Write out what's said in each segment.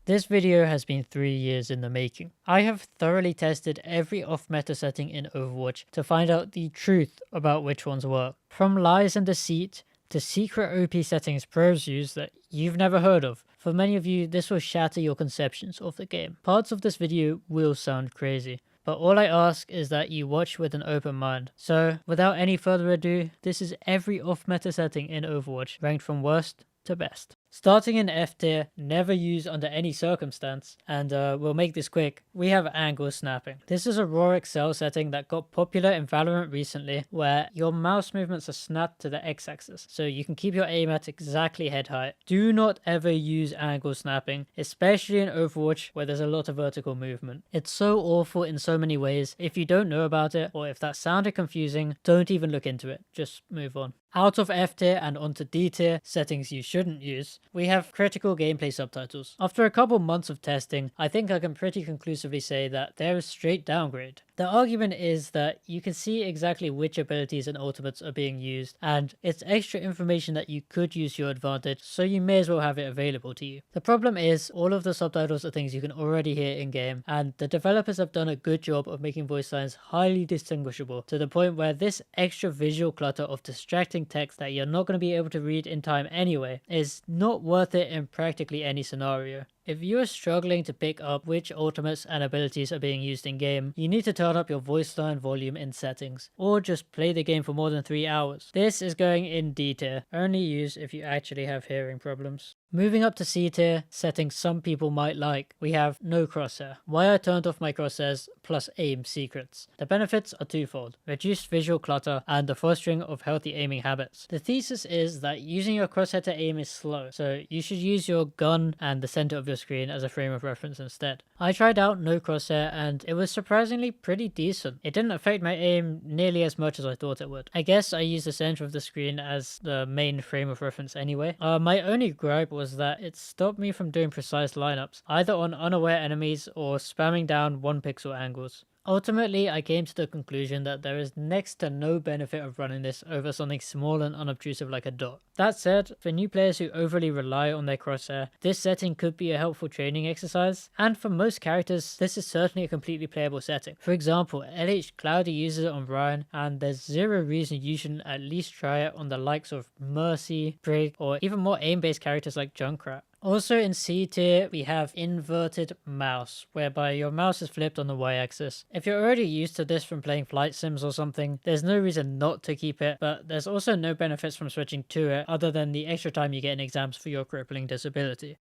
This video has been 3 years in the making. I have thoroughly tested every off-meta setting in Overwatch to find out the truth about which ones work. From lies and deceit to secret OP settings pros use that you've never heard of. For many of you, this will shatter your conceptions of the game. Parts of this video will sound crazy, but all I ask is that you watch with an open mind. So, without any further ado, this is every off-meta setting in Overwatch, ranked from worst to best. Starting in F tier, never use under any circumstance, and we'll make this quick, we have angle snapping. This is a raw Excel setting that got popular in Valorant recently, where your mouse movements are snapped to the X-axis, so you can keep your aim at exactly head height. Do not ever use angle snapping, especially in Overwatch where there's a lot of vertical movement. It's so awful in so many ways. If you don't know about it, or if that sounded confusing, don't even look into it, just move on. Out of F tier and onto D tier, settings you shouldn't use, we have critical gameplay subtitles. After a couple months of testing, I think I can pretty conclusively say that they're a straight downgrade. The argument is that you can see exactly which abilities and ultimates are being used, and it's extra information that you could use to your advantage, so you may as well have it available to you. The problem is, all of the subtitles are things you can already hear in-game, and the developers have done a good job of making voice lines highly distinguishable, to the point where this extra visual clutter of distracting text that you're not going to be able to read in time anyway is not worth it in practically any scenario. If you are struggling to pick up which ultimates and abilities are being used in game, you need to turn up your voice line volume in settings, or just play the game for more than 3 hours. This is going in D tier, only use if you actually have hearing problems. Moving up to C tier, settings some people might like, we have no crosshair. Why I turned off my crosshairs plus aim secrets. The benefits are twofold: reduced visual clutter and the fostering of healthy aiming habits. The thesis is that using your crosshair to aim is slow, so you should use your gun and the center of your screen as a frame of reference instead. I tried out no crosshair and it was surprisingly pretty decent. It didn't affect my aim nearly as much as I thought it would. I guess I used the center of the screen as the main frame of reference anyway. My only gripe was that it stopped me from doing precise lineups, either on unaware enemies or spamming down 1 pixel angles. Ultimately, I came to the conclusion that there is next to no benefit of running this over something small and unobtrusive like a dot. That said, for new players who overly rely on their crosshair, this setting could be a helpful training exercise, and for most characters, this is certainly a completely playable setting. For example, LH Cloudy uses it on Ryan, and there's zero reason you shouldn't at least try it on the likes of Mercy, Brig, or even more aim-based characters like Junkrat. Also in C tier, we have inverted mouse, whereby your mouse is flipped on the y-axis. If you're already used to this from playing flight sims or something, there's no reason not to keep it, but there's also no benefits from switching to it other than the extra time you get in exams for your crippling disability.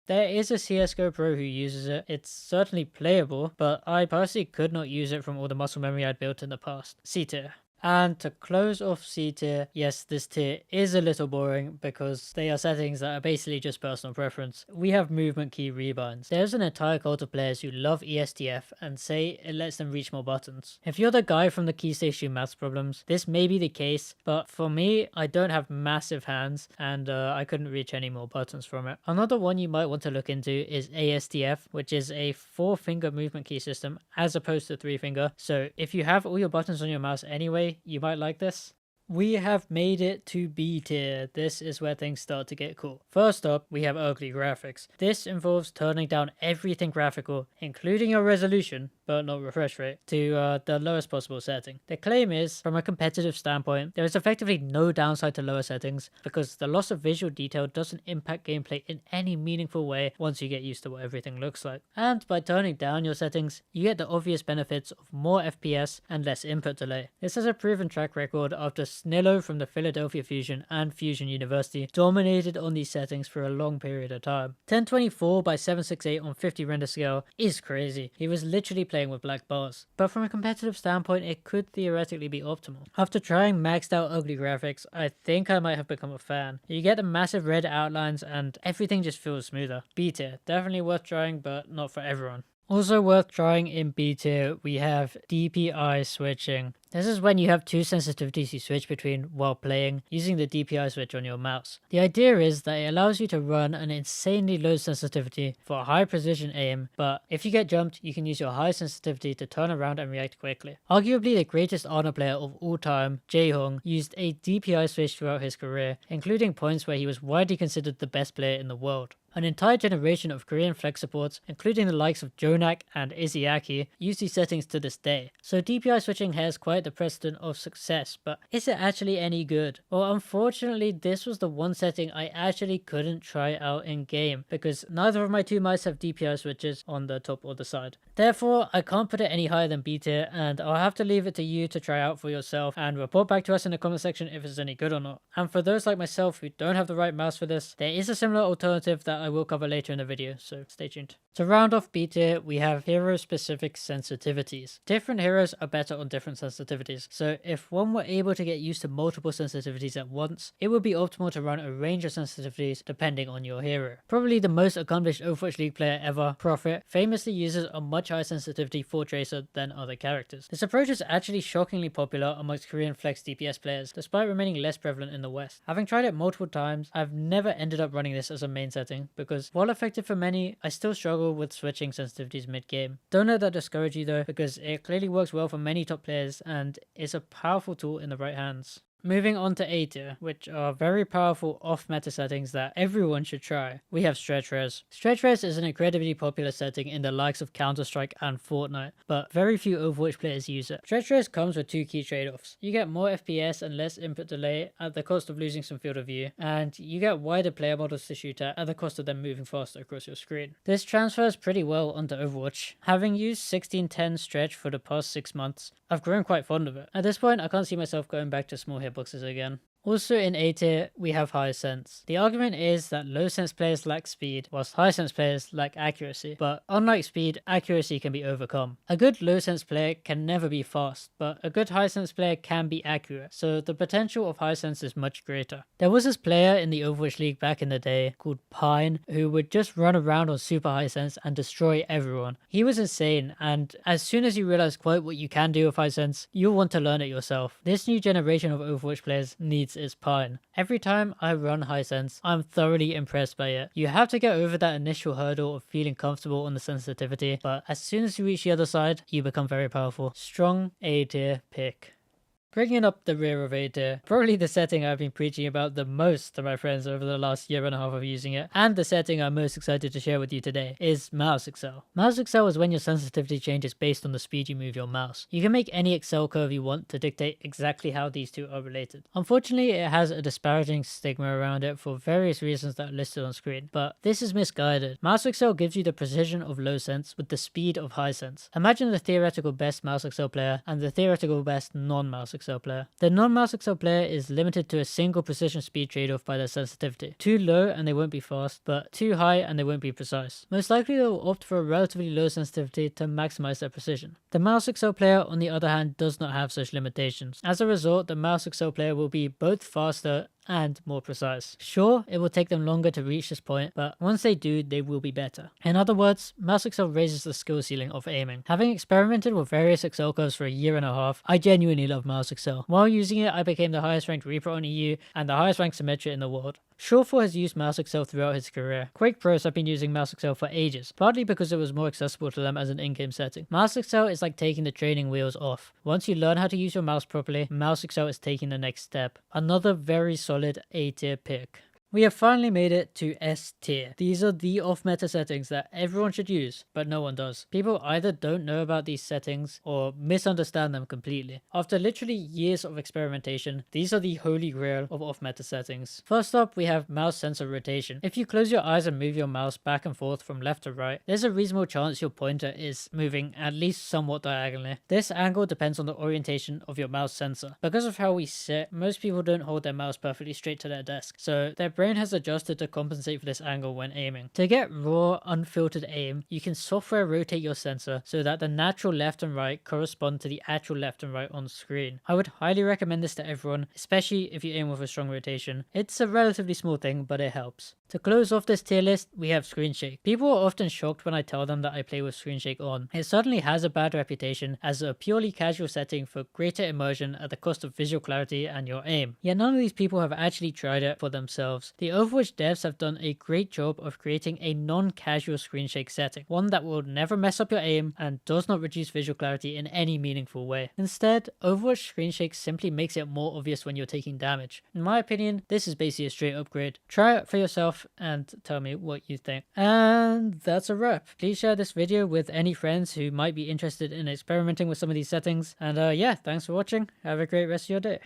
There is a CSGO pro who uses it. It's certainly playable, but I personally could not use it from all the muscle memory I'd built in the past. C tier. And to close off C tier, yes, this tier is a little boring because they are settings that are basically just personal preference. We have movement key rebinds. There's an entire cult of players who love ESTF and say it lets them reach more buttons. If you're the guy from the key stage 2 maths problems, this may be the case, but for me, I don't have massive hands and I couldn't reach any more buttons from it. Another one you might want to look into is ASTF, which is a 4-finger movement key system as opposed to 3-finger. So if you have all your buttons on your mouse anyway, you might like this. We have made it to B tier. This is where things start to get cool. First up, we have ugly graphics. This involves turning down everything graphical, including your resolution, but not refresh rate, to the lowest possible setting. The claim is, from a competitive standpoint, there is effectively no downside to lower settings because the loss of visual detail doesn't impact gameplay in any meaningful way once you get used to what everything looks like. And by turning down your settings, you get the obvious benefits of more FPS and less input delay. This has a proven track record after Snillo from the Philadelphia Fusion and Fusion University dominated on these settings for a long period of time. 1024 by 768 on 50 render scale is crazy. He was literally playing with black bars. But from a competitive standpoint, it could theoretically be optimal. After trying maxed out ugly graphics, I think I might have become a fan. You get the massive red outlines and everything just feels smoother. B tier, definitely worth trying, but not for everyone. Also worth trying in B tier, we have DPI switching. This is when you have two sensitivities you switch between while playing, using the DPI switch on your mouse. The idea is that it allows you to run an insanely low sensitivity for a high precision aim, but if you get jumped, you can use your high sensitivity to turn around and react quickly. Arguably the greatest Honor player of all time, Jae-Hong, used a DPI switch throughout his career, including points where he was widely considered the best player in the world. An entire generation of Korean flex supports, including the likes of Jonak and Izzyaki, use these settings to this day. So DPI switching has quite the precedent of success, but is it actually any good? Well, unfortunately, this was the one setting I actually couldn't try out in game, because neither of my two mice have DPI switches on the top or the side. Therefore, I can't put it any higher than B tier, and I'll have to leave it to you to try out for yourself and report back to us in the comment section if it's any good or not. And for those like myself who don't have the right mouse for this, there is a similar alternative that I will cover later in the video, so stay tuned. To round off B tier, we have hero-specific sensitivities. Different heroes are better on different sensitivities, so if one were able to get used to multiple sensitivities at once, it would be optimal to run a range of sensitivities depending on your hero. Probably the most accomplished Overwatch League player ever, Prophet, famously uses a much higher sensitivity for Tracer than other characters. This approach is actually shockingly popular amongst Korean flex DPS players, despite remaining less prevalent in the West. Having tried it multiple times, I've never ended up running this as a main setting, because while effective for many, I still struggle with switching sensitivities mid-game. Don't let that discourage you though, because it clearly works well for many top players and is a powerful tool in the right hands. Moving on to A tier, which are very powerful off-meta settings that everyone should try. We have Stretch Res. Stretch Res is an incredibly popular setting in the likes of Counter-Strike and Fortnite, but very few Overwatch players use it. Stretch Res comes with two key trade-offs. You get more FPS and less input delay at the cost of losing some field of view, and you get wider player models to shoot at the cost of them moving faster across your screen. This transfers pretty well onto Overwatch. Having used 1610 Stretch for the past 6 months, I've grown quite fond of it. At this point, I can't see myself going back to small hitboxes again. Also in A tier, we have high sense. The argument is that low sense players lack speed, whilst high sense players lack accuracy. But unlike speed, accuracy can be overcome. A good low sense player can never be fast, but a good high sense player can be accurate, so the potential of high sense is much greater. There was this player in the Overwatch League back in the day called Pine, who would just run around on super high sense and destroy everyone. He was insane, and as soon as you realize quite what you can do with high sense, you'll want to learn it yourself. This new generation of Overwatch players needs is Pine. Every time I run high sense, I'm thoroughly impressed by it. You have to get over that initial hurdle of feeling comfortable on the sensitivity, but as soon as you reach the other side, you become very powerful. Strong A tier pick. Bringing up the rear of A tier, probably the setting I've been preaching about the most to my friends over the last year and a half of using it, and the setting I'm most excited to share with you today, is Mouse Excel. Mouse Excel is when your sensitivity changes based on the speed you move your mouse. You can make any Excel curve you want to dictate exactly how these two are related. Unfortunately, it has a disparaging stigma around it for various reasons that are listed on screen, but this is misguided. Mouse Excel gives you the precision of low sense with the speed of high sense. Imagine the theoretical best Mouse Excel player and the theoretical best non-Mouse Excel player. The non-Mouse Excel player is limited to a single precision speed trade-off by their sensitivity. Too low and they won't be fast, but too high and they won't be precise. Most likely they will opt for a relatively low sensitivity to maximize their precision. The Mouse Excel player, on the other hand, does not have such limitations. As a result, the Mouse Excel player will be both faster and more precise. Sure, it will take them longer to reach this point, but once they do, they will be better. In other words, Mouse Excel raises the skill ceiling of aiming. Having experimented with various Excel curves for a year and a half, I genuinely love Mouse Excel. While using it, I became the highest ranked Reaper on EU and the highest ranked Symmetra in the world. Shawful has used Mouse Excel throughout his career. Quake pros have been using Mouse Excel for ages, partly because it was more accessible to them as an in-game setting. Mouse Excel is like taking the training wheels off. Once you learn how to use your mouse properly, Mouse Excel is taking the next step. Another very solid A tier pick. We have finally made it to S tier. These are the off-meta settings that everyone should use, but no one does. People either don't know about these settings or misunderstand them completely. After literally years of experimentation, these are the holy grail of off-meta settings. First up, we have mouse sensor rotation. If you close your eyes and move your mouse back and forth from left to right, there's a reasonable chance your pointer is moving at least somewhat diagonally. This angle depends on the orientation of your mouse sensor. Because of how we sit, most people don't hold their mouse perfectly straight to their desk, so their brain has adjusted to compensate for this angle when aiming. To get raw, unfiltered aim, you can software rotate your sensor so that the natural left and right correspond to the actual left and right on screen. I would highly recommend this to everyone, especially if you aim with a strong rotation. It's a relatively small thing, but it helps. To close off this tier list, we have screen shake. People are often shocked when I tell them that I play with screen shake on. It certainly has a bad reputation as a purely casual setting for greater immersion at the cost of visual clarity and your aim. Yet none of these people have actually tried it for themselves. The Overwatch devs have done a great job of creating a non-casual screen shake setting, one that will never mess up your aim and does not reduce visual clarity in any meaningful way. Instead, Overwatch screen shake simply makes it more obvious when you're taking damage. In my opinion, this is basically a straight upgrade. Try it for yourself yourself and tell me what you think. And that's a wrap. Please share this video with any friends who might be interested in experimenting with some of these settings. And yeah, thanks for watching. Have a great rest of your day.